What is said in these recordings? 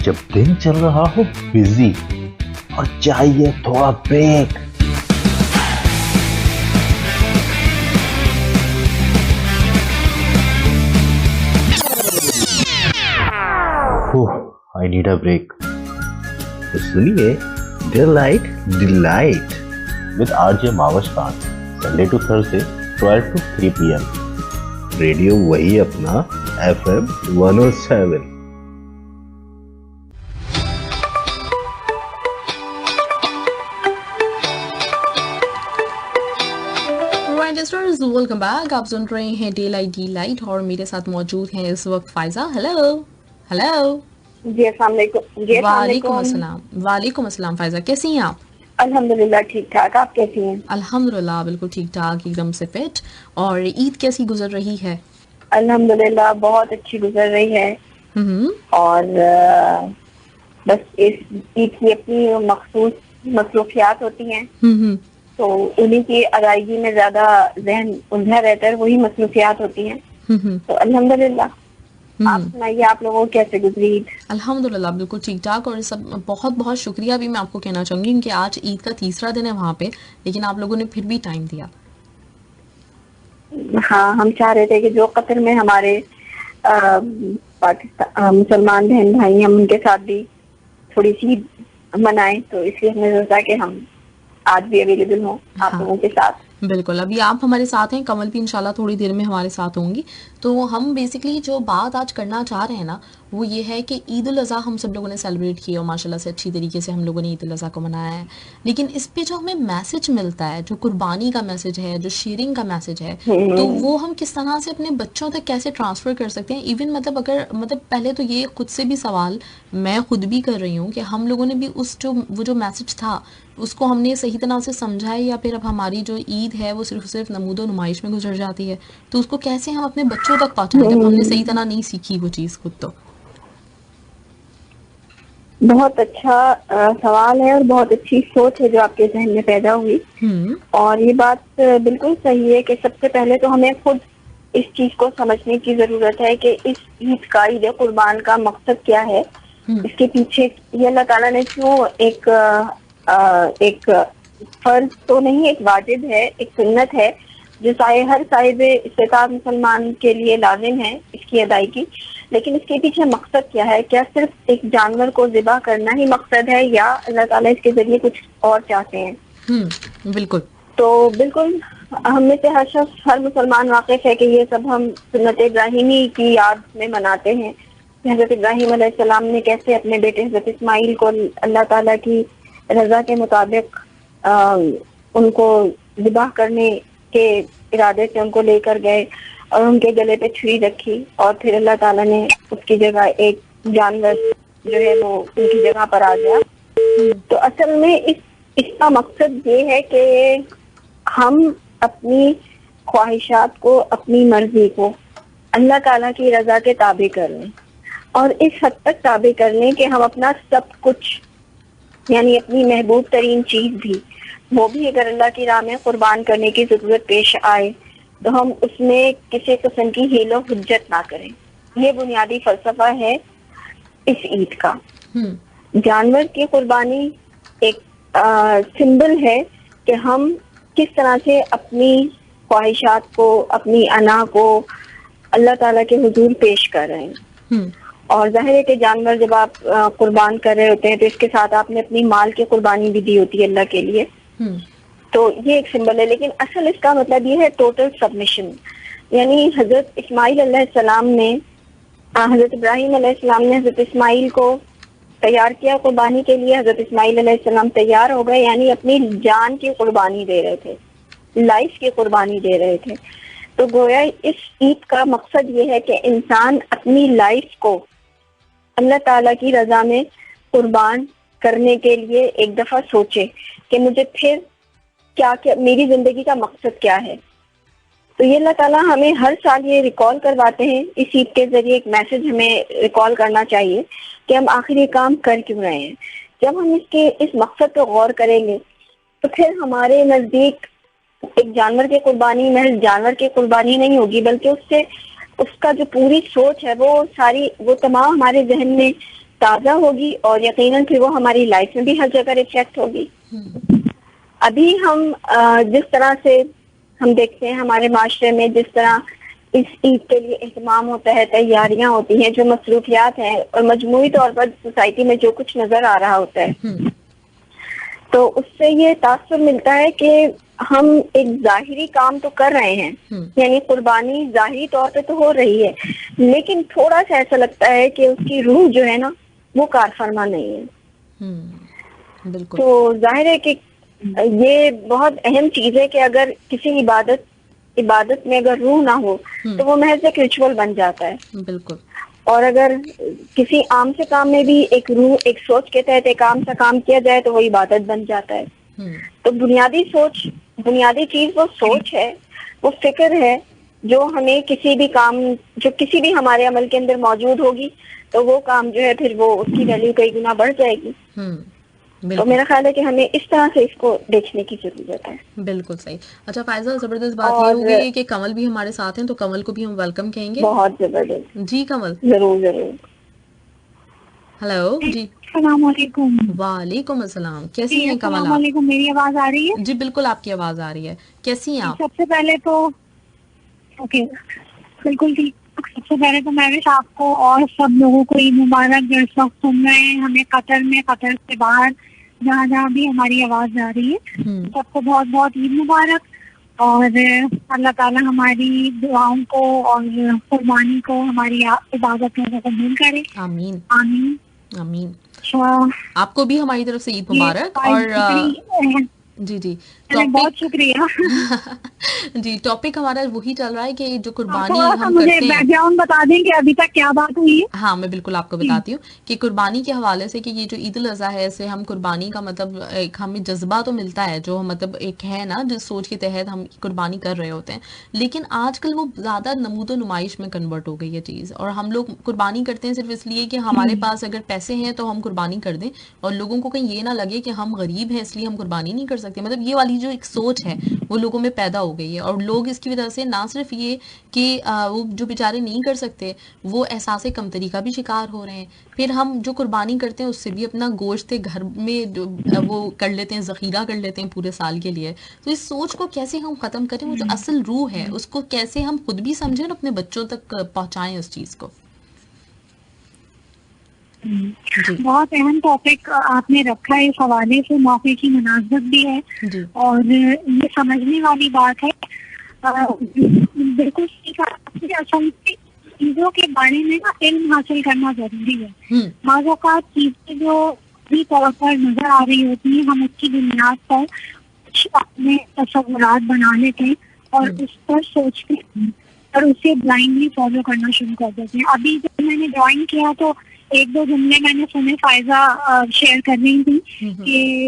जब दिन चल रहा हो बिजी और चाहिए थोड़ा break. I need a break. तो सुनिए delight delight with RJ Mawash Khan, Sunday to Thursday 12 to 3 PM। Radio वही अपना FM 107। Welcome back. आप सुन रहे हैं डे लाइट और मेरे साथ मौजूद हैं इस वक्त फायजा। हेलो हेलो जी अस्सलाम वालेकुम। जी वालेकुम अस्सलाम। वालेकुम अस्सलाम। फायजा कैसी हैं आप? अल्हम्दुलिल्लाह ठीक ठाक, आप कैसी हैं? अल्हम्दुलिल्लाह बिल्कुल ठीक ठाक, एकदम से फिट। और ईद कैसी गुजर रही है? अल्हम्दुलिल्लाह बहुत अच्छी गुजर रही है। और बस इस ईद की अपनी मखसूस मसरूफियात होती हैं, तो उन्हीं की अदायगी में ज्यादा जहन उलझा रहता है, वही मसरूफियात होती हैं। तो अल्हम्दुलिल्लाह। आप सुनाइए, आप लोगों को कैसे गुजरी ईद? अल्हम्दुलिल्लाह बिल्कुल ठीक ठाक। और सब बहुत बहुत शुक्रिया भी मैं आपको कहना चाहूँगी क्योंकि आज ईद का तीसरा दिन है वहाँ पे, लेकिन आप लोगों ने फिर भी टाइम दिया। हाँ, हम चाह रहे थे कि जो कतर में हमारे पाकिस्तान मुसलमान बहन भाई, हम उनके साथ भी थोड़ी सी मनाएं, तो इसलिए हमने सोचा कि हम आज भी अवेलेबल हों आप लोगों के साथ। बिल्कुल, अभी आप हमारे साथ हैं, कमल भी इंशाल्लाह थोड़ी देर में हमारे साथ होंगी। तो हम बेसिकली जो बात आज करना चाह रहे हैं ना, वो ये है कि ईद उल अज़हा हम सब लोगों ने सेलिब्रेट किया और माशाल्लाह से अच्छी तरीके से हम लोगों ने ईद उल अज़हा को मनाया है। लेकिन इस पे जो हमें मैसेज मिलता है, जो कुर्बानी का मैसेज है, जो शेयरिंग का मैसेज है, तो वो हम किस तरह से अपने बच्चों तक कैसे ट्रांसफ़र कर सकते हैं? इवन मतलब अगर मतलब पहले तो ये खुद से भी सवाल मैं खुद भी कर रही हूँ कि हम लोगों ने भी वो जो मैसेज था उसको हमने सही तरह से समझा है, या फिर अब हमारी जो ईद है वो सिर्फ नमूदो नुमाइश में गुजर जाती है, तो उसको कैसे हम अपने बच्चों तक पहुंचाएं जब हमने सही तरह नहीं सीखी वो चीज़ खुद। तो बहुत अच्छा सवाल है और बहुत अच्छी सोच है जो आपके जहन में पैदा हुई। और ये बात बिल्कुल सही है कि सबसे पहले तो हमें खुद इस चीज को समझने की जरूरत है कि इस ईद का, ईद कुर्बान का मकसद क्या है, इसके पीछे ये अल्लाह ताला ने क्यों एक फर्ज तो नहीं, एक वाजिब है, एक सुन्नत है जो हर साहिब इस्तिताअत मुसलमान के लिए लाजिम है इसकी अदायगी। लेकिन इसके पीछे मकसद क्या है? क्या सिर्फ एक जानवर को ज़िबा करना ही मकसद है, या अल्लाह ताला इसके जरिए कुछ और चाहते हैं? बिल्कुल। तो बिल्कुल हम में से हर शख्स, हर मुसलमान वाकिफ है कि ये सब हम सुन्नत इब्राहिमी की याद में मनाते हैं। हज़रत इब्राहिम अलैहिस्सलाम ने कैसे अपने बेटे हज़रत इस्माइल को अल्लाह ताला की रजा के मुताबिक उनको ज़िबा करने के इरादे से उनको लेकर गए और उनके गले पे छुरी रखी, और फिर अल्लाह ताला ने उसकी जगह एक जानवर जो है वो उनकी जगह पर आ गया। तो असल में इसका मकसद ये है कि हम अपनी ख्वाहिशात को, अपनी मर्जी को अल्लाह ताला की रजा के ताबे कर लें, और इस हद तक ताबे कर लें कि हम अपना सब कुछ, यानी अपनी महबूब तरीन चीज भी, वो भी अगर अल्लाह की राह में कुर्बान करने की जरूरत पेश आए तो हम उसमें किसी किस्म की हीलो हुज्जत ना करें। ये बुनियादी फलसफा है इस ईद का। जानवर की कुर्बानी एक सिंबल है कि हम किस तरह से अपनी ख्वाहिशात को, अपनी अना को अल्लाह ताला के हुजूर पेश कर रहे हैं। और जाहिर है कि जानवर जब आप कुर्बान कर रहे होते हैं तो इसके साथ आपने अपनी माल की कुर्बानी भी दी होती है अल्लाह के लिए। तो ये एक सिंबल है, लेकिन असल इसका मतलब ये है टोटल सबमिशन। यानी हजरत इस्माइल अलैहिस्सलाम ने, हजरत इब्राहिम अलैहिस्सलाम ने हजरत इस्माइल को तैयार किया कुर्बानी के लिए। हजरत इस्माइल अलैहिस्सलाम तैयार हो गए, यानी अपनी जान की कुर्बानी दे रहे थे, लाइफ की कुर्बानी दे रहे थे। तो गोया इस ईद का मकसद ये है कि इंसान अपनी लाइफ को अल्लाह ताला की रजा में कुर्बान करने के लिए एक दफा सोचे कि मुझे फिर क्या मेरी जिंदगी का मकसद क्या है। तो ये अल्लाह ताला हमें हर साल ये रिकॉल करवाते हैं। इस ईद के जरिए एक मैसेज हमें रिकॉल करना चाहिए कि हम आखिर ये काम कर क्यों रहे हैं। जब हम इस मकसद पर गौर करेंगे तो फिर हमारे नजदीक एक जानवर की कुर्बानी महज जानवर की कुर्बानी नहीं होगी, बल्कि उसका जो पूरी सोच है वो तमाम हमारे जहन में ताज़ा होगी और यकीनन फिर वो हमारी लाइफ में भी हर जगह रिफ्लेक्ट होगी। अभी हम जिस तरह से हम देखते हैं हमारे माशरे में जिस तरह इस ईद के लिए एहतमाम होता है, तैयारियां होती हैं, जो मसरूफियात हैं और मजमूई तौर पर सोसाइटी में जो कुछ नजर आ रहा होता है, तो उससे ये तासुर मिलता है कि हम एक जाहिरी काम तो कर रहे हैं, यानी कुर्बानी जाहिरी तौर पे तो हो रही है, लेकिन थोड़ा सा ऐसा लगता है कि उसकी रूह जो है ना वो कारफरमा नहीं है। बिल्कुल। तो जाहिर है कि ये बहुत अहम चीज है कि अगर किसी इबादत में अगर रूह ना हो तो वो महज एक रिचुअल बन जाता है। बिल्कुल। और अगर किसी आम से काम में भी एक रूह, एक सोच के तहत एक आम सा काम किया जाए तो वो इबादत बन जाता है। तो बुनियादी चीज वो सोच है, वो फिक्र है, जो हमें किसी भी हमारे अमल के अंदर मौजूद होगी तो वो काम जो है फिर वो उसकी वैल्यू कई गुना बढ़ जाएगी। तो मेरा ख्याल है कि हमें इस तरह से इसको देखने की जरूरत है। बिल्कुल सही। अच्छा फायजा, जबरदस्त बात ये होगी कि कमल भी हमारे साथ हैं, तो कमल को भी हम वेलकम कहेंगे। बहुत जबरदस्त जी कमल। जरूर जरूर। हेलो जी। अस्सलाम वालेकुम। वालेकुम अस्सलाम। कैसी हैं कमल आप? वालेकुम, मेरी आवाज आ रही है? जी बिल्कुल आपकी आवाज आ रही है। कैसी हैं आप? सबसे पहले तो ओके, बिल्कुल ठीक। सबसे पहले तो मैं भी आपको और सब लोगों को ईद मुबारक। जो इस वक्त सुन रहे हैं हमें कतर से बाहर, जहाँ जहाँ भी हमारी आवाज जा रही है, सबको बहुत बहुत ईद मुबारक। और अल्लाह ताला हमारी दुआओं को और कुर्बानी को, हमारी इबादतों को कबूल करे। आमीन आमीन आमीन। अच्छा, आपको भी हमारी तरफ से ईद मुबारक। और जी जी, बहुत शुक्रिया। जी, टॉपिक हमारा वही चल रहा है कि जो कुर्बानी थोड़ा सा हम मुझे करते हैं। बैकग्राउंड बता दें कि अभी तक क्या बात हुई है। हाँ मैं बिल्कुल आपको बताती हूँ कि कुर्बानी के हवाले से कि ये जो ईद उल अज़हा है, इससे हम कुर्बानी का मतलब एक हमें जज्बा तो मिलता है, जो मतलब एक है ना जिस सोच के तहत हम कुर्बानी कर रहे होते हैं, लेकिन आजकल वो ज़्यादा नमूदो नुमाइश में कन्वर्ट हो गई है चीज़। और हम लोग कुर्बानी करते हैं सिर्फ इसलिए कि हमारे पास अगर पैसे हैं तो हम कुर्बानी कर दें, और लोगों को कहीं ये ना लगे कि हम गरीब हैं इसलिए हम कुर्बानी नहीं कर सकते। मतलब ये वाली जो एक सोच है वो लोगों में पैदा हो गई है, और लोग इसकी वजह से ना सिर्फ ये कि वो जो बेचारे नहीं कर सकते वो एहसास कमतरी का भी शिकार हो रहे हैं, फिर हम जो कुर्बानी करते हैं उससे भी अपना गोश्त घर में जो वो कर लेते हैं, ज़ख़ीरा कर लेते हैं पूरे साल के लिए। तो इस सोच को कैसे हम ख़त्म करें, वो जो असल रूह है उसको कैसे हम खुद भी समझें और अपने बच्चों तक पहुँचाएँ उस चीज़ को। बहुत अहम टॉपिक आपने रखा है, इस हवाले से मौके की मुनासबत भी है जी। और ये समझने वाली बात है। बिल्कुल सही कहा। असल में चीजों के बारे में ना इल्म हासिल करना जरूरी है। बाज़ औक़ात चीजें जो भी तौर पर नजर आ रही होती है, हम उसकी बुनियाद पर कुछ अपने तसव्वुरात बना लेते हैं और उस पर सोचते हैं और उसे ब्लाइंडली फॉलो करना शुरू कर देते हैं। अभी जब मैंने ज्वाइन किया तो एक दो जुमले मैंने सुने, फायजा शेयर कर रही थी कि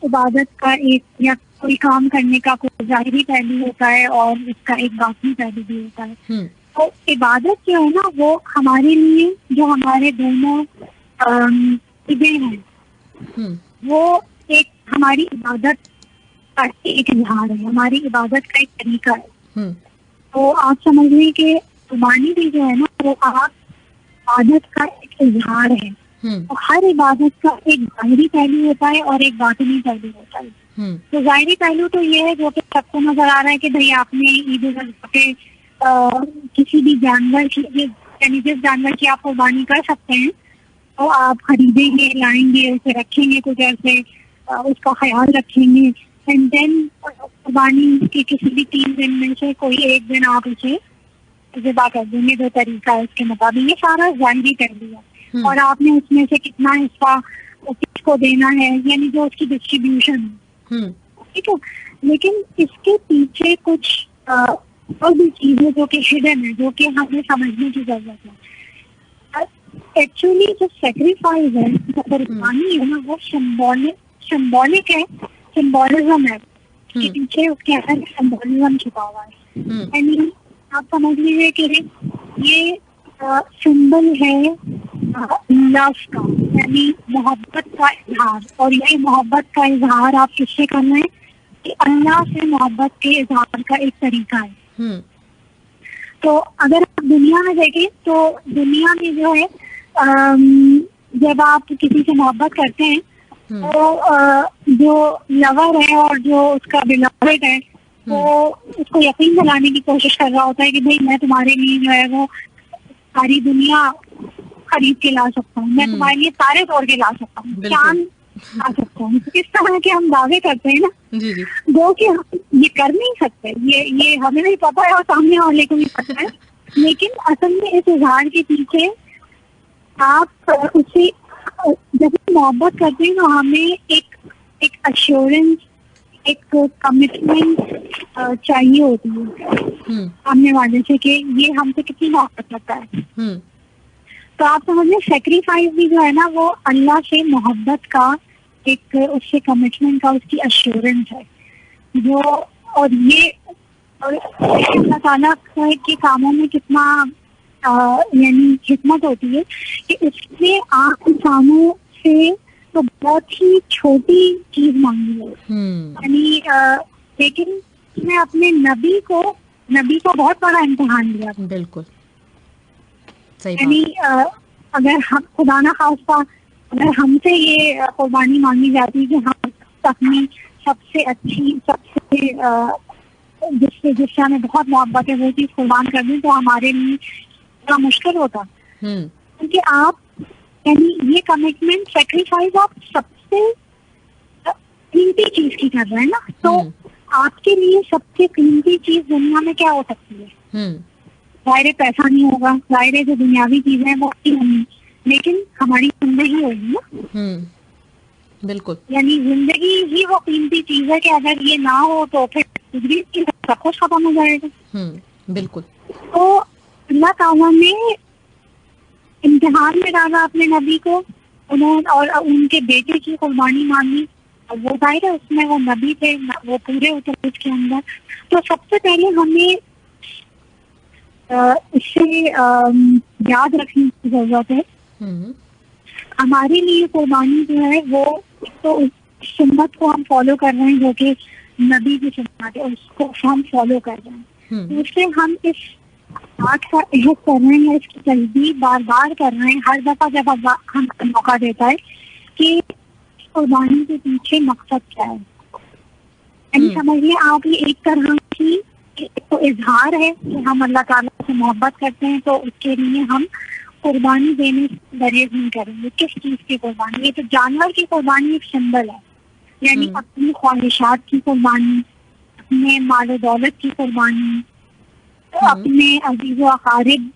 इबादत का एक या कोई काम करने का कोई ज़ाहिरी पहलू होता है और उसका एक बातिनी पहलू भी होता है। तो इबादत जो है ना वो हमारे लिए, जो हमारे दोनों चीजें हैं, वो एक हमारी इबादत का एक इजहार है, हमारी इबादत का एक तरीका है। तो आप समझ लें कि कुर्बानी भी जो है ना वो आप इबादत का एक इजहार है। तो हर इबादत का एक ज़ाहिरी पहलू होता है और एक बातिनी पहलू होता है। तो ज़ाहिरी पहलू तो ये है जो कि सबको नजर आ रहा है कि भाई आपने ईद उल अज़हा पे किसी भी जानवर की, यानी जिस जानवर की आप कुर्बानी कर सकते हैं तो आप खरीदेंगे, लाएंगे, उसे रखेंगे, कुछ ऐसे उसका ख्याल रखेंगे, एंड देन कुर्बानी के किसी भी 3 दिन में से कोई एक दिन आप उसे ज़िबा कर देंगे जो तरीका है उसके मुताबिक। ये सारा ज़ाहिरी पहलू है और आपने उसमें से कितना हिस्सा किसको देना है, यानी जो उसकी डिस्ट्रीब्यूशन है, ठीक है। लेकिन इसके पीछे कुछ और भी चीजें जो कि हिडन है, जो कि हमें समझने की जरूरत है। एक्चुअली जो सेक्रीफाइस है, जो कुर्बानी है ना, वो सिंबॉलिक है, सिंबॉलिज्म है उसके पीछे, उसके अंदर सिंबॉलिज्म छुपा हुआ है। यानी आप समझ लीजिए कि ये सिंबल है लव का, यानी मोहब्बत का इजहार। और ये मोहब्बत का इजहार आप किससे करना है कि अल्लाह से मोहब्बत के इजहार का एक तरीका है। तो अगर आप दुनिया में देखें तो दुनिया में जो है जब आप किसी से मोहब्बत करते हैं तो जो लवर है और जो उसका बिलवेड है वो उसको यकीन दिलाने की कोशिश कर रहा होता है कि भाई मैं तुम्हारे लिए जो है वो सारी दुनिया खरीद के ला सकता हूँ, मैं तुम्हारे लिए तारे तोड़ के ला सकता हूँ, चांद ला सकता हूँ। इस तरह के हम दावे करते हैं ना, जी जी, वो कि हम ये कर नहीं सकते, ये हमें नहीं पता है और सामने वाले को भी पता है, लेकिन असल में इस इजहार के पीछे आप उसे जब मोहब्बत करते हैं तो हमें एक अश्योरेंस, एक कमिटमेंट चाहिए होती है सामने वाले से कि ये हमसे कितनी मोहब्बत करता है। तो आप समझिए सेक्रीफाइस भी जो है ना वो अल्लाह से मोहब्बत का एक उससे कमिटमेंट का उसकी अश्योरेंस है जो, और ये अल्लाह ताला के कामों में कितना यानी हिकमत होती है कि उसने आप इंसानों से तो बहुत ही छोटी चीज मांगी है, यानी लेकिन उसने अपने नबी को बहुत बड़ा इम्तिहान दिया। बिल्कुल सही यानी अगर हम खुदा ना खास्ता अगर हमसे ये कुर्बानी मांगी जाती कि हम अपनी सबसे अच्छी सबसे जिससे हमें बहुत मोहब्बत है वो चीज कुर्बान कर दें तो हमारे लिए इतना मुश्किल होता, क्योंकि आप यानी ये कमिटमेंट सेक्रीफाइस आप सबसे कीमती चीज की कर रहे हैं ना, तो आपके लिए सबसे कीमती चीज दुनिया में क्या हो सकती है? जाहिर पैसा नहीं होगा, जाहिर जो दुनियावी चीजें हैं वो अच्छी होंगी, लेकिन हमारी जिंदगी होगी ना। बिल्कुल, यानी जिंदगी ही वो कीमती चीज है कि अगर ये ना हो तो फिर सब कुछ खत्म हो जाएगा। बिल्कुल। तो अल्लाह ताला ने इम्तिहान में डाला अपने नबी को, उन्होंने और उनके बेटे की कुर्बानी मांगी, और वो जाहिर है उसमें वो नबी थे, वो पूरे उतरे उसके अंदर। तो सबसे पहले हमें इससे याद रखने की जरूरत है हमारे लिए कुर्बानी जो है वो तो उस सुन्नत को हम फॉलो कर रहे हैं जो कि नबी की सुन्नत है, उसको हम फॉलो कर रहे हैं। दूसरे हम इस बात का अहद कर रहे हैं, इसकी तस्दीक बार बार कर रहे हैं हर दफा जब हम मौका देता है कि कुर्बानी के पीछे मकसद क्या है। यानी समझिए आप ये एक तरह की तो इजहार है कि हम अल्लाह ताला से मोहब्बत करते हैं, तो उसके लिए हम कुर्बानी देने से गुरेज नहीं करेंगे। किस चीज की कुर्बानी? ये तो जानवर की कुर्बानी एक सिंबल है, यानी अपनी ख्वाहिशात की कुर्बानी, अपने माल दौलत की कुर्बानी, अपने अजीज़ व अकारिब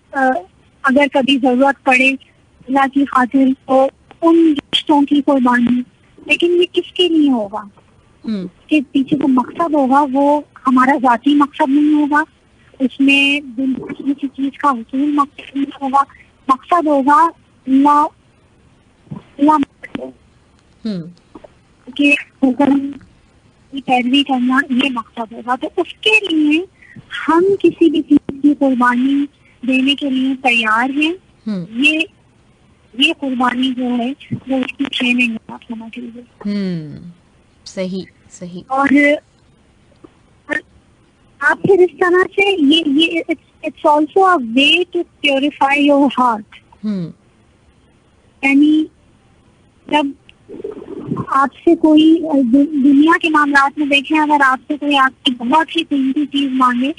अगर कभी जरूरत पड़े अल्लाह की खातिर तो उन रिश्तों की कुर्बानी। लेकिन ये किसके लिए होगा? के पीछे जो मकसद होगा वो हमारा जाती मकसद नहीं होगा, उसमें किसी चीज का हुसूल मकसद नहीं होगा, मकसद होगा अल्लाह के हुक्म की पैरवी करना, ये मकसद होगा। तो उसके लिए हम किसी भी चीज की कुर्बानी देने के लिए तैयार हैं। ये कुर्बानी जो है वो उसकी ट्रेनिंग है, आप समझ लीजिए। सही सही। और आप फिर इस तरह से ये it's also a way to purify your heart. यानी जब आपसे कोई दुनिया के मामलात में देखें, अगर आपसे कोई आपकी बहुत ही कीमती चीज मांगे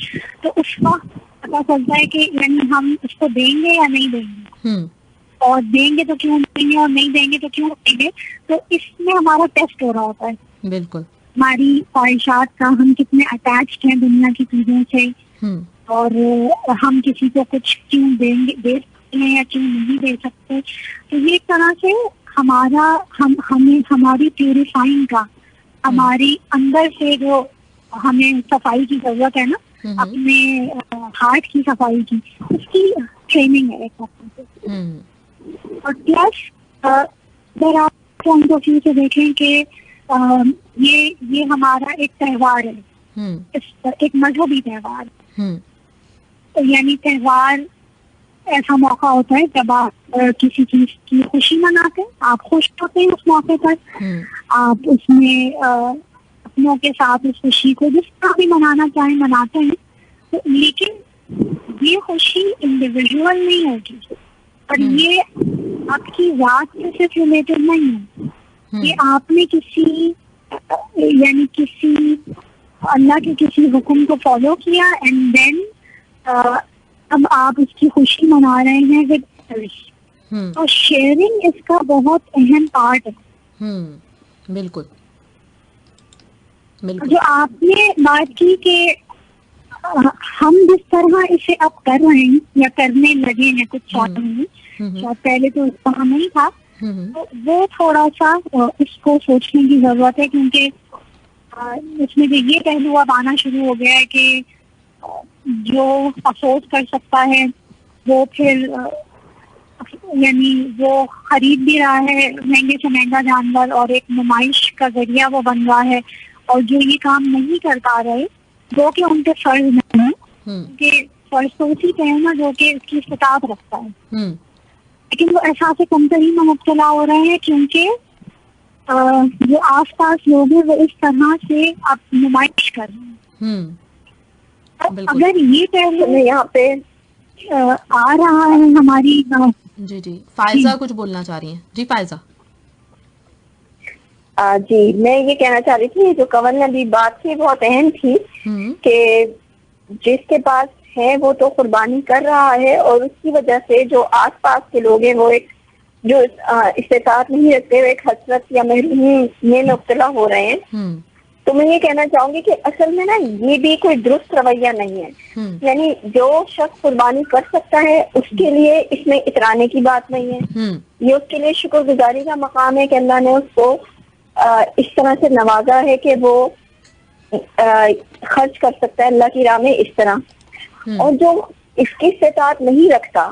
तो उस वक्त पता चलता है कि यानी हम उसको देंगे या नहीं देंगे, और देंगे तो क्यों देंगे और नहीं देंगे तो क्यों देंगे। तो इसमें हमारा टेस्ट हो रहा होता है। बिल्कुल, हमारी ख्वाहिशात का, हम कितने अटैच्ड हैं दुनिया की चीजों से, और हम किसी को कुछ क्यों देंगे, दे सकते हैं या क्यों नहीं दे सकते। तो ये एक तरह से हमें हमारी प्यूरिफाइंग का, हमारी अंदर से जो हमें सफाई की जरूरत है ना, अपने हार्ट की सफाई की, उसकी ट्रेनिंग है एक तरह से। और प्लस अगर आप पॉइंट ऑफ व्यू से देखें कि ये हमारा एक त्योहार है, एक मजहबी त्योहार। यानी त्योहार ऐसा मौका होता है जब आप किसी चीज की खुशी मनाते हैं, आप खुश होते हैं उस मौके पर, आप उसमें अपनों के साथ उस खुशी को जिस तरह भी मनाना चाहे मनाते हैं। तो लेकिन ये खुशी इंडिविजुअल नहीं होगी, और ये आपकी जात से सिर्फ रिलेटेड नहीं है। ये आपने किसी अल्लाह के किसी हुक्म को फॉलो किया एंड देन अब आप उसकी खुशी मना रहे हैं विद अदर्स। तो शेयरिंग इसका बहुत अहम पार्ट है। बिल्कुल जो आपने बात की कि हम जिस तरह इसे अब कर रहे हैं या करने लगे हैं कुछ सालों में, शायद पहले तो इसका नहीं था, तो वो थोड़ा सा इसको सोचने की जरूरत है, क्योंकि इसमें जो ये पहलू अब आना शुरू हो गया है कि जो अफोर्ड कर सकता है वो फिर यानी वो खरीद भी रहा है महंगे से महंगा जानवर और एक नुमाइश का जरिया वो बन रहा है, और जो ये काम नहीं कर पा रहे वो कि उनके फर्ज नहीं है, उनके फर्ज तो उसी पे है ना जो कि उसकी इस्तात रखता है, लेकिन वो एहसास कमतरी में मुब्तला हो रहे हैं क्योंकि जो आसपास लोग हैं वो इस तरह से अब नुमाइश कर रहे हैं। अगर ये पहले यहाँ पे आ रहा है हमारी जी फायजा कुछ बोलना चाह रही हैं? जी फायजा। जी मैं ये कहना चाह रही थी, जो कंवर ने अभी बात थी बहुत अहम थी कि जिसके पास है वो तो कुर्बानी कर रहा है और उसकी वजह से जो आसपास के लोग हैं वो एक जो इस्तेताअत नहीं रखते हुए एक हसरत या महरूमी में मुब्तला हो रहे हैं। तो मैं ये कहना चाहूंगी कि असल में ना ये भी कोई दुरुस्त रवैया नहीं है। यानी जो शख्स कुर्बानी कर सकता है उसके लिए इसमें इतराने की बात नहीं है, ये उसके लिए शुक्रगुजारी का मकाम है कि अल्लाह ने उसको इस तरह से नवाजा है कि वो खर्च कर सकता है अल्लाह की राह में इस तरह। और जो इसकी इस्तेताअत नहीं रखता,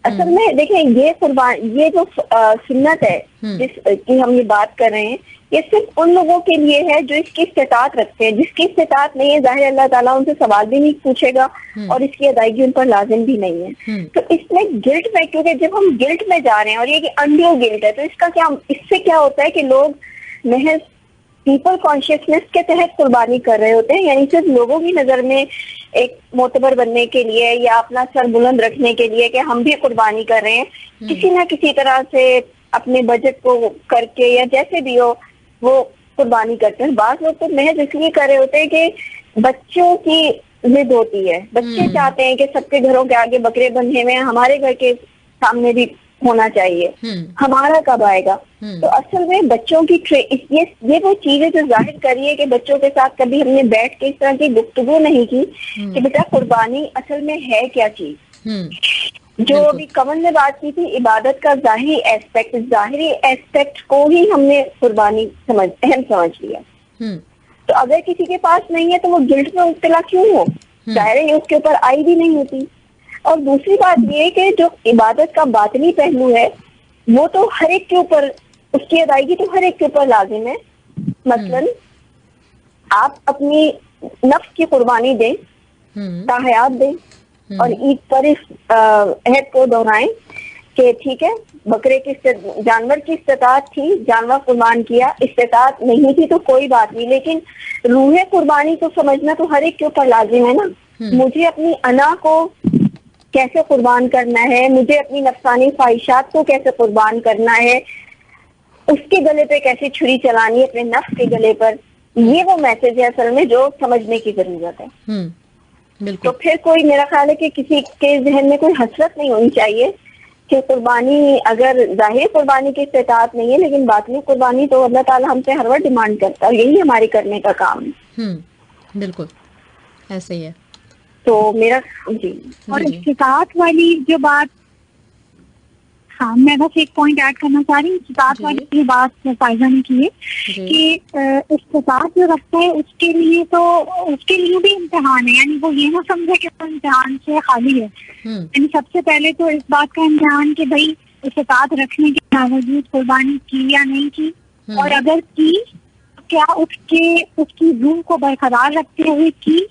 असल में देखें ये जो सुन्नत है जिसकी हम ये बात कर रहे हैं, ये सिर्फ उन लोगों के लिए है जो इसकी इस्तेताअत रखते हैं। जिसकी इस्तेताअत नहीं है जाहिर अल्लाह ताला उनसे सवाल भी नहीं पूछेगा और इसकी अदायगी उन पर लाजिम भी नहीं है। तो इसमें गिल्ट में, क्योंकि जब हम गिल्ट में जा रहे हैं और ये अनड्यू गिल्ट है, तो इससे क्या होता है कि लोग महज पीपल कॉन्शियसनेस के तहत कुर्बानी कर रहे होते हैं, यानी सिर्फ लोगों की नजर में एक मोतबर बनने के लिए या अपना सर बुलंद रखने के लिए कि हम भी कुर्बानी कर रहे हैं, किसी ना किसी तरह से अपने बजट को करके या जैसे भी हो वो कुर्बानी करते हैं। बात लोग तो महज इसलिए कर रहे होते हैं कि बच्चों की जिद होती है, बच्चे चाहते हैं कि सबके घरों के आगे बकरे बंधे हुए हैं, हमारे घर के सामने भी होना चाहिए, हमारा कब आएगा। तो असल में बच्चों की ये वो चीज है जो जाहिर करी है कि बच्चों के साथ कभी हमने बैठ के इस तरह की गुफ्तगू नहीं की कि बेटा कुर्बानी असल में है क्या चीज। जो अभी कंवर ने बात की थी इबादत का जाहिरी एस्पेक्ट को ही हमने कुर्बानी अहम समझ लिया। तो अगर किसी के पास नहीं है तो वो गिल्ट में मुब्तला क्यों हो, जाहिर है उसके ऊपर आई भी नहीं होती। और दूसरी बात ये है कि जो इबादत का बातनी पहलू है वो तो हर एक के ऊपर, उसकी अदायगी तो हर एक के ऊपर लाजिम है। मसलन आप अपनी नफ्स की कुर्बानी दें, ताहयात दें और ईद पर इस अहद को दोहराएं कि ठीक है जानवर की इस्तेताअत थी, जानवर कुर्बान किया, इस्तेताअत नहीं थी तो कोई बात नहीं, लेकिन रूह कुर्बानी को समझना तो हर एक के ऊपर लाजिम है ना। मुझे अपनी अना को कैसे कुर्बान करना है, मुझे अपनी नफ्सानी ख्वाहिशात को कैसे कुर्बान करना है, उसके गले पे कैसे छुरी चलानी है अपने नफ्स के गले पर, ये वो मैसेज है असल में जो समझने की जरूरत है। बिल्कुल। तो फिर कोई, मेरा ख्याल है कि किसी के जहन में कोई हसरत नहीं होनी चाहिए कि कुर्बानी, अगर जाहिर कुर्बानी की इस्तेताअत नहीं है लेकिन बातनी कुर्बानी तो अल्लाह ताला हमसे हर वक्त डिमांड करता है, यही हमारे करने का काम है। बिल्कुल ऐसे ही है। तो मेरा जी और इस्तेताअत वाली जो बात, हाँ मैं बस एक पॉइंट ऐड करना चाह रही हूँ। इस्तेताअत वाली ये बात फायजा ने की है कि इस्तेताअत जो रखता है उसके लिए भी इम्तिहान है, यानी वो ये ना समझे कि वो इम्तिहान से खाली है। यानी सबसे पहले तो इस बात का इम्तिहान कि भाई इस्तेताअत रखने के बावजूद कुर्बानी की या नहीं की, और अगर की क्या उसकी रूह को बरकरार रखते हुए की,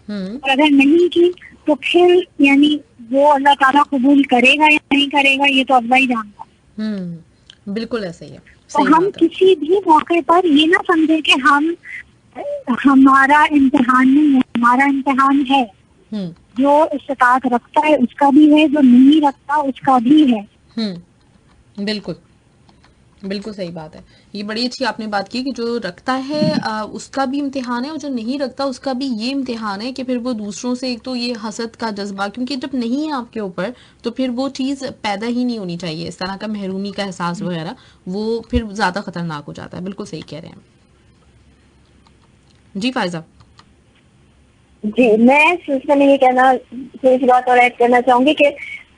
और अगर नहीं की तो फिर यानी वो अल्लाह ताला कबूल करेगा या नहीं करेगा ये तो अल्लाह ही जानता। बिल्कुल ऐसे ही है। तो हम किसी भी मौके पर ये ना समझे कि हमारा इम्तिहान नहीं है, हमारा इम्तिहान है। जो इस्तेताअत रखता है उसका भी है, जो नहीं रखता उसका भी है। बिल्कुल, बिल्कुल सही बात है। ये बड़ी अच्छी आपने बात की कि जो रखता है उसका भी इम्तिहान है, और जो नहीं रखता उसका भी ये इम्तिहान है कि फिर वो दूसरों से, एक तो ये हसद का जज्बा, क्योंकि जब नहीं है आपके ऊपर तो फिर वो चीज़ पैदा ही नहीं होनी चाहिए, इस तरह का महरूमी का एहसास वगैरह, वो फिर ज़्यादा खतरनाक हो जाता है। बिल्कुल सही कह रहे हैं जी फायजा। जी, मैं इस सिलसिले में ये कहना, थोड़ी सी बात और ऐड करना चाहूंगी कि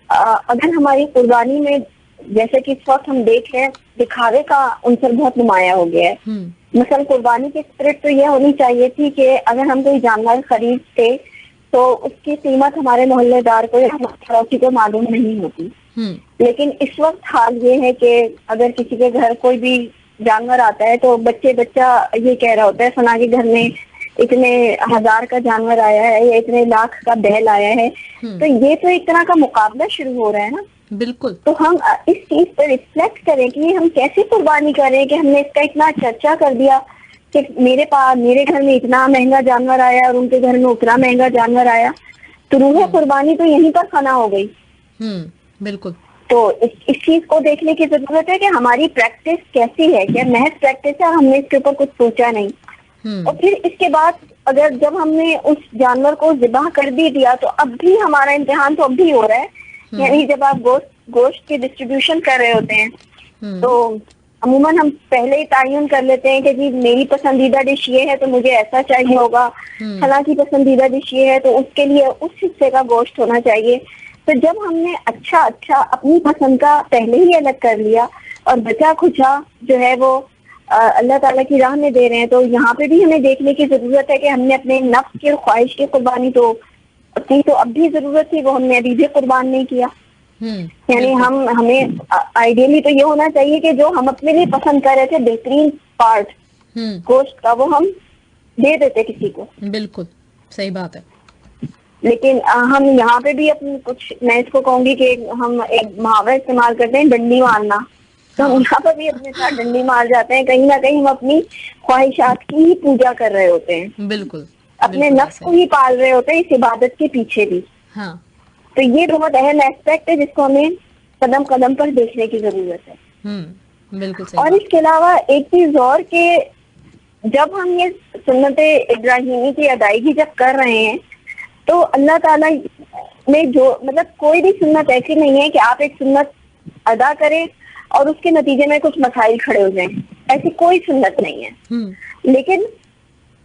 अगर हमारी कुर्बानी में, जैसे कि इस वक्त हम देख रहे हैं, दिखावे का अंसर बहुत नुमाया हो गया है। मसलन कुर्बानी की स्पिरिट तो यह होनी चाहिए थी कि अगर हम कोई जानवर खरीदते तो उसकी कीमत हमारे मोहल्लेदार को या हमारे पड़ोसी को मालूम नहीं होती। लेकिन इस वक्त हाल ये है कि अगर किसी के घर कोई भी जानवर आता है तो बच्चा ये कह रहा होता है, फला के घर में इतने हजार का जानवर आया है या इतने लाख का बैल आया है। तो ये तो एक तरह का मुकाबला शुरू हो रहा है ना। बिल्कुल। तो हम इस चीज पर रिफ्लेक्ट करें कि हम कैसे कुर्बानी करें कि हमने इसका इतना चर्चा कर दिया कि मेरे घर में इतना महंगा जानवर आया और उनके घर में उतना महंगा जानवर आया, तो रूह कुर्बानी तो यहीं पर फना हो गई। बिल्कुल। तो इस चीज को देखने की जरूरत है कि हमारी प्रैक्टिस कैसी है, क्या महज प्रैक्टिस है, हमने इसके ऊपर कुछ सोचा नहीं। और फिर इसके बाद अगर जब हमने उस जानवर को ज़िबा कर भी दिया तो अब भी हमारा इम्तिहान तो अब भी हो रहा है। यानी जब आप गोश्त की डिस्ट्रीब्यूशन कर रहे होते हैं तो अमूमन हम पहले ही तयन कर लेते हैं कि जी मेरी पसंदीदा डिश ये है तो मुझे ऐसा चाहिए होगा, फला की पसंदीदा डिश ये है तो उसके लिए उस हिस्से का गोश्त होना चाहिए। तो जब हमने अच्छा अपनी पसंद का पहले ही अलग कर लिया और बचा खुचा जो है वो अल्लाह ताला की राह में दे रहे हैं, तो यहाँ पे भी हमें देखने की जरूरत है कि हमने अपने नफ्स की ख्वाहिश की कुर्बानी तो अपनी तो अब भी जरूरत थी, वो हमने अभी भी कुर्बान नहीं किया। यानी हमें आइडियली तो ये होना चाहिए कि जो हम अपने लिए पसंद कर रहे थे बेहतरीन पार्ट गोश्त का, वो हम दे देते किसी को। बिल्कुल सही बात है। लेकिन हम यहाँ पे भी अपनी कुछ, मैं इसको कहूंगी कि हम एक मुहावरा इस्तेमाल करते हैं, डंडी मारना। तो हम यहाँ पर भी अपने साथ डंडी मार जाते हैं, कहीं ना कहीं हम अपनी ख्वाहिशात की ही पूजा कर रहे होते हैं। बिल्कुल। अपने नफ्स को ही पाल रहे होते हैं इस इबादत के पीछे भी। हाँ। तो ये बहुत अहम एस्पेक्ट है जिसको हमें कदम कदम पर देखने की जरूरत है। बिल्कुल सही। और इसके अलावा एक चीज और कि जब हम ये सुन्नत इब्राहिमी की अदायगी जब कर रहे हैं तो अल्लाह ताला ने जो, मतलब कोई भी सुन्नत ऐसी नहीं है कि आप एक सुन्नत अदा करें और उसके नतीजे में कुछ मसाइल खड़े हो जाएं, ऐसी कोई सुन्नत नहीं है। लेकिन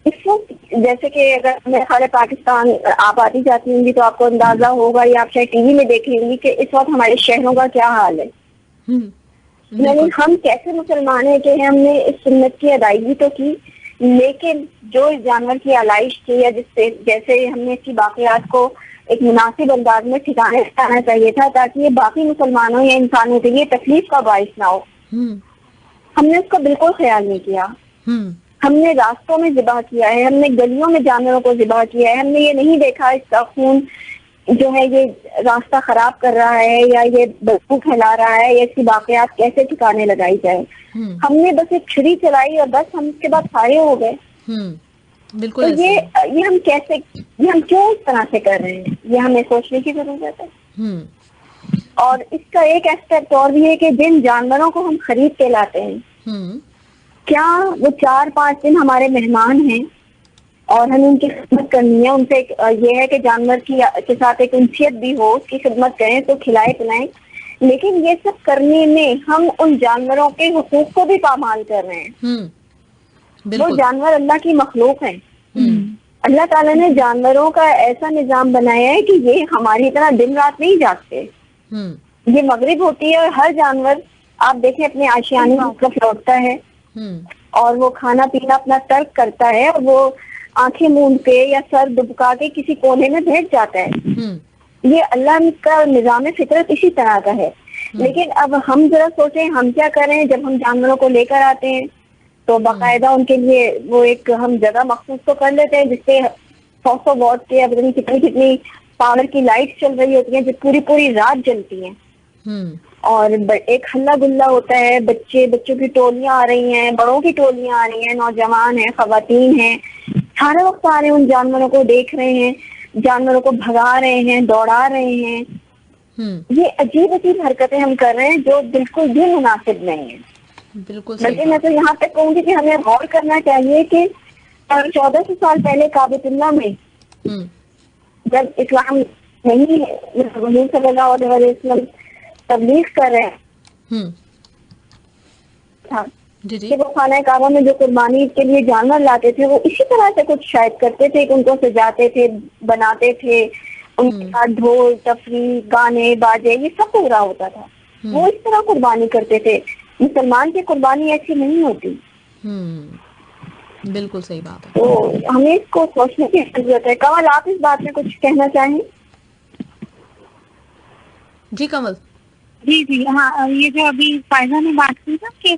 इस वक्त जैसे कि अगर मेरे ख्याल पाकिस्तान आप आती जाती होंगी तो आपको अंदाजा होगा या आप शायद टीवी में देख लेंगी कि इस वक्त हमारे शहरों का क्या हाल है। यानी हम कैसे मुसलमान है कि हमने इस सुन्नत की अदायगी तो की, लेकिन जो इस जानवर की आलाइश थी या जिससे जैसे हमने इसकी बाकियात को एक मुनासिब अंदाज में ठिकाने लगाना चाहिए था ताकि ये बाकी मुसलमानों या इंसानों के लिए तकलीफ का बाइस ना हो, हमने उसका बिल्कुल ख्याल नहीं किया। हमने रास्तों में ज़िबा किया है, हमने गलियों में जानवरों को ज़िबा किया है, हमने ये नहीं देखा इसका खून जो है ये रास्ता खराब कर रहा है या ये बदबू फैला रहा है या इसकी बाकियात कैसे ठिकाने लगाई जाए। हमने बस एक छुरी चलाई और बस हम इसके बाद फारे हो गए। बिल्कुल। तो ये हम क्यों इस तरह से कर रहे हैं, ये हमें सोचने की जरूरत है। और इसका एक एस्पेक्ट और भी है कि जिन जानवरों को हम खरीद के लाते हैं क्या वो 4-5 दिन हमारे मेहमान हैं और हमें उनकी खिदमत करनी है, उनसे ये है कि जानवर के साथ एक उनसियत भी हो, उसकी खिदमत करें तो खिलाए पिलाएं। लेकिन ये सब करने में हम उन जानवरों के हुकूक को भी पामाल कर रहे हैं। वो जानवर अल्लाह की मखलूक है। अल्लाह ताला ने जानवरों का ऐसा निजाम बनाया है कि ये हमारी तरह दिन रात नहीं जागते। ये मगरिब होती है और हर जानवर आप देखें अपने आशियाने की तरफ लौटता है और वो खाना पीना अपना तर्क करता है और वो आंखें मूंद के या सर दुबका के किसी कोने में बैठ जाता है। ये अल्लाह का निजाम फितरत इसी तरह का है। लेकिन अब हम जरा सोचें हम क्या करें, जब हम जानवरों को लेकर आते हैं तो बाकायदा उनके लिए वो एक हम जगह मखसूस तो कर लेते हैं जिससे 100 वॉट के अब कितनी पावर की लाइट चल रही होती है जो पूरी रात जलती हैं। और एक हल्ला गुल्ला होता है, बच्चों की टोलियां आ रही हैं, बड़ों की टोलियां आ रही हैं, नौजवान हैं, खवातीन हैं, सारे वक्त आ रहे हैं, उन जानवरों को देख रहे हैं, जानवरों को भगा रहे हैं, दौड़ा रहे हैं। ये अजीब अजीब हरकतें हम कर रहे हैं जो बिल्कुल भी मुनासिब नहीं है। बिल्कुल सही बल्कि मैं तो यहाँ तक कहूँगी कि हमें गौर करना चाहिए कि 1400 साल पहले काबतुल्लाह में जब इस्लाम नहीं हुजूर सल्लल्लाहु अलैहि वसल्लम तबलीग कर रहे था कि वो खाना काबा में जो कुर्बानी के लिए जानवर लाते थे वो इसी तरह से कुछ शायद करते थे कि उनको सजाते थे, बनाते थे, उनके साथ ढोल तफरी गाने बाजे ये सब पूरा होता था। वो इस तरह कुर्बानी करते थे। मुसलमान की कुर्बानी ऐसी नहीं होती। बिल्कुल सही बात है। तो हमें इसको सोचने की जरूरत है। कमल, आप इस बात में कुछ कहना चाहें? जी कमल। जी हाँ, ये जो अभी फायदा ने बात की ना कि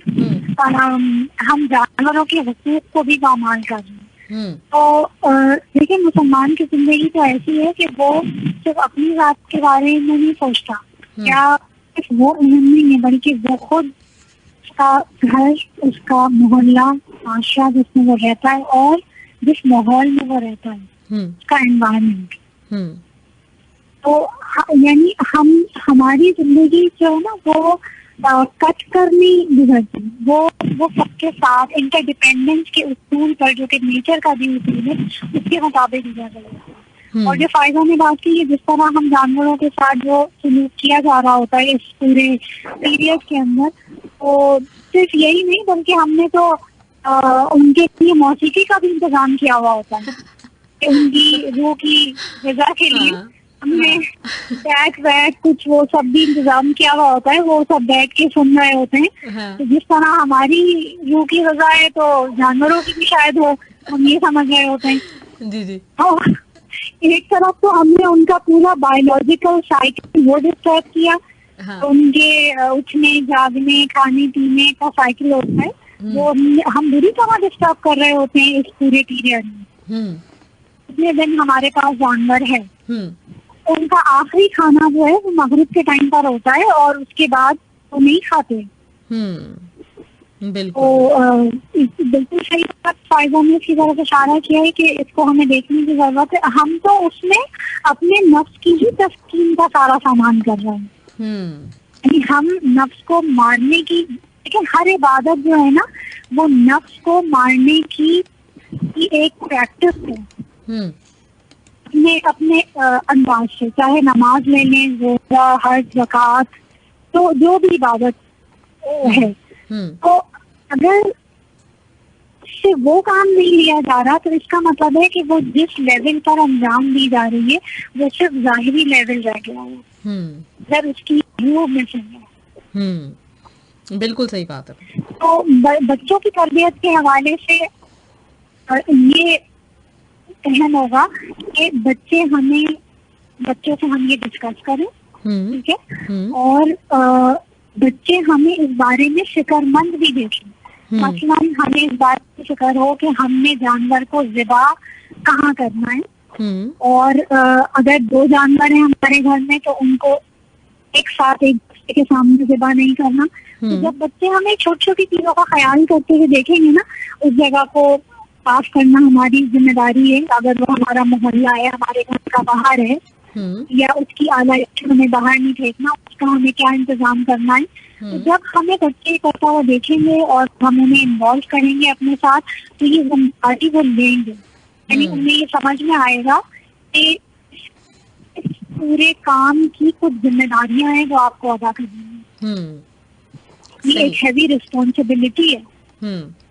हम जानवरों के हुकूक को भी पामाल कर रहे हैं, तो देखिए मुसलमान की जिंदगी तो ऐसी है कि वो सिर्फ अपनी बात के बारे में नहीं सोचता, क्या सिर्फ वो अहम नहीं है बल्कि वो खुद उसका घर, उसका मोहल्ला, माशरा जिसमें वो रहता है और जिस माहौल में वो रहता है उसका एनवायरनमेंट। तो यानी हमारी जिंदगी जो है ना वो कट कर नहीं गुजरती, वो सबके साथ इंटरडिपेंडेंस के उसूल पर जो कि नेचर का भी उसूल है उसके मुताबिक गुजर रही है। और जो फायदा ने बात की है जिस तरह हम जानवरों के साथ जो सलूक किया जा रहा होता है इस पूरे पीरियड के अंदर, तो सिर्फ यही नहीं बल्कि हमने तो उनके लिए मौसीकी का भी इंतजाम किया हुआ होता है कि उनकी रूह की रजा के लिए हमने बैठ कुछ वो सब भी इंतजाम किया हुआ होता है, वो सब बैठ के सुन रहे होते हैं। तो जिस तरह हमारी रूह की रजा है तो जानवरों की भी शायद हो, हम ये समझ रहे होते हैं। जी। तो एक तरफ तो हमने उनका पूरा बायोलॉजिकल साइकिल वो डिस्टर्ब किया, उनके उठने जागने खाने पीने का साइकिल होता है वो हम बुरी तरह डिस्टर्ब कर रहे होते हैं इस पूरे पीरियड में। इतने दिन हमारे पास जानवर है, उनका आखिरी खाना जो है वो मगरिब के टाइम पर होता है और उसके बाद वो नहीं खाते। बिल्कुल। तो बिल्कुल सही बात फायदा ने इसी तरह से इशारा किया है कि इसको हमें देखने की जरूरत है। हम तो उसमें अपने नफ्स की ही तस्कीन का सारा सामान कर रहे हैं, यानी हम नफ्स को मारने की, लेकिन हर इबादत जो है ना वो नफ्स को मारने की एक प्रैक्टिस है अपने अंदाज से, चाहे नमाज ले लें, रोजा, हज, ज़कात, तो जो भी इबादत है। तो अगर से वो काम नहीं लिया जा रहा तो इसका मतलब है कि वो जिस लेवल पर अंजाम दी जा रही है वो सिर्फ जाहिरी लेवल रह गया है, अगर उसकी रूह में से है। बिल्कुल सही बात है। तो बच्चों की तरबियत के हवाले से ये अहम होगा कि बच्चों से हम ये डिस्कस करें, ठीक है, और बच्चे हमें इस बारे में फिक्रमंद भी देखें। मसलन हमें इस बात की फिक्र हो कि हमने जानवर को ज़िबा कहाँ करना है, और अगर 2 जानवर हैं हमारे घर में तो उनको एक साथ एक दूसरे के सामने ज़िबा नहीं करना। तो जब बच्चे हमें छोटी छोटी चीजों का ख्याल करते हुए देखेंगे ना, उस जगह को साफ करना हमारी जिम्मेदारी है। अगर वो हमारा मोहल्ला है, हमारे घर का बाहर है, या उसकी आला हमें बाहर नहीं फेंकना, उसका हमें क्या इंतजाम करना है। तो जब हमें बच्चे करता हुआ देखेंगे और हम उन्हें इन्वॉल्व करेंगे अपने साथ, तो ये जिम्मेदारी वो लेंगे, यानी उन्हें ये समझ में आएगा कि इस पूरे काम की कुछ जिम्मेदारियां हैं जो आपको अदा करनी है। ये एक हैवी रिस्पॉन्सिबिलिटी है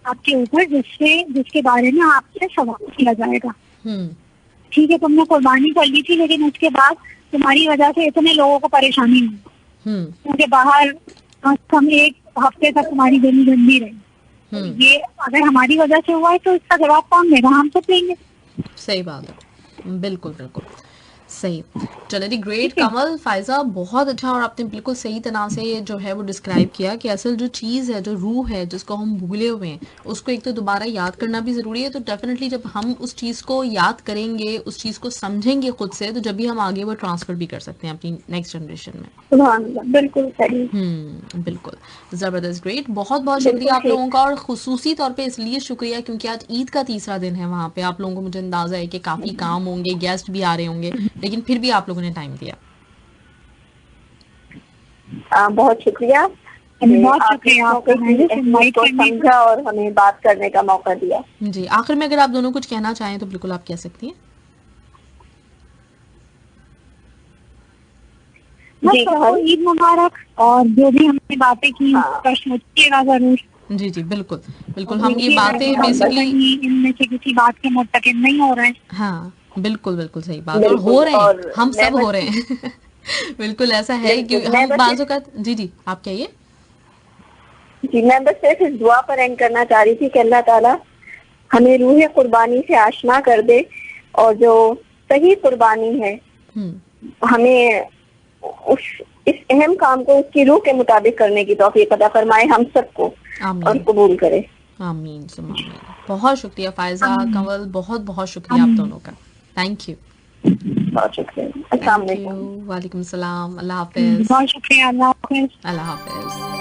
आपके ऊपर, जिसके बारे में आपसे सवाल किया जाएगा। ठीक है, तुमने कुर्बानी कर ली थी लेकिन उसके बाद तुम्हारी वजह से इतने लोगों को परेशानी हुई, क्योंकि बाहर कम 1 हफ्ते तक तुम्हारी गली गंदी रही। तो ये अगर हमारी वजह से हुआ है तो इसका जवाब कौन देगा? हम सब देंगे। सही बात है, बिल्कुल बिल्कुल सही। चलिए ग्रेट कमल, फायजा बहुत अच्छा, और आपने बिल्कुल सही तरह से जो है वो डिस्क्राइब किया कि असल जो चीज़ है, जो रूह है जिसको हम भूले हुए हैं, उसको एक तो दोबारा याद करना भी ज़रूरी है। तो डेफिनेटली जब हम उस चीज़ को याद करेंगे, उस चीज़ को समझेंगे खुद से, तो जब भी हम आगे वो ट्रांसफ़र भी कर सकते हैं अपनी नेक्स्ट जनरेशन में। बिल्कुल सही। बिल्कुल ज़बरदस्त, ग्रेट, बहुत बहुत शुक्रिया आप लोगों का, और खुसूसी तौर पे इसलिए शुक्रिया क्योंकि आज ईद का 3रा दिन है वहाँ पे। आप लोगों को मुझे अंदाज़ा है कि काफ़ी काम होंगे, गेस्ट भी आ रहे होंगे, लेकिन फिर भी आप लोगों ने टाइम दिया। बहुत शुक्रिया, बहुत आपने शुक्रिया इस मौके की अहमियत को समझा और हमें बात करने का मौका दिया। जी, आखिर में अगर आप दोनों कुछ कहना चाहें तो बिल्कुल आप कह सकती हैं। बस सबको ईद मुबारक, और जो भी हमने बातें की उसका सोचिएगा जरूर। जी जी, बिल्कुल बिल्कुल, हम ये बातें बेसिकली इनमें से किसी बात के मुत्तकिन नहीं हो रहे हैं। हाँ बिल्कुल बिल्कुल सही बात, और हो रहे हैं, हम सब हो रहे हैं। बिल्कुल ऐसा है कि हम बाजू का। जी जी, आप कहिए। जी, मैं बस सिर्फ इस दुआ पर एंड करना चाह रही थी कि अल्लाह ताला हमें रूह कुर्बानी से आशना कर दे, और जो सही कुर्बानी है हमें इस अहम काम को उसकी रूह के मुताबिक करने की तौफीक अता फरमाए हम सबको, और कबूल करे। आमीन सुम्मा आमीन। बहुत शुक्रिया फायजा, कंवल, बहुत बहुत शुक्रिया आप दोनों का। Thank you. बहुत शुक्रिया। अस्सलाम वालेकुम। वालेकुम सलाम। अल्लाह हाफिज। बहुत शुक्रिया। अल्लाह हाफिज। अल्लाह हाफिज।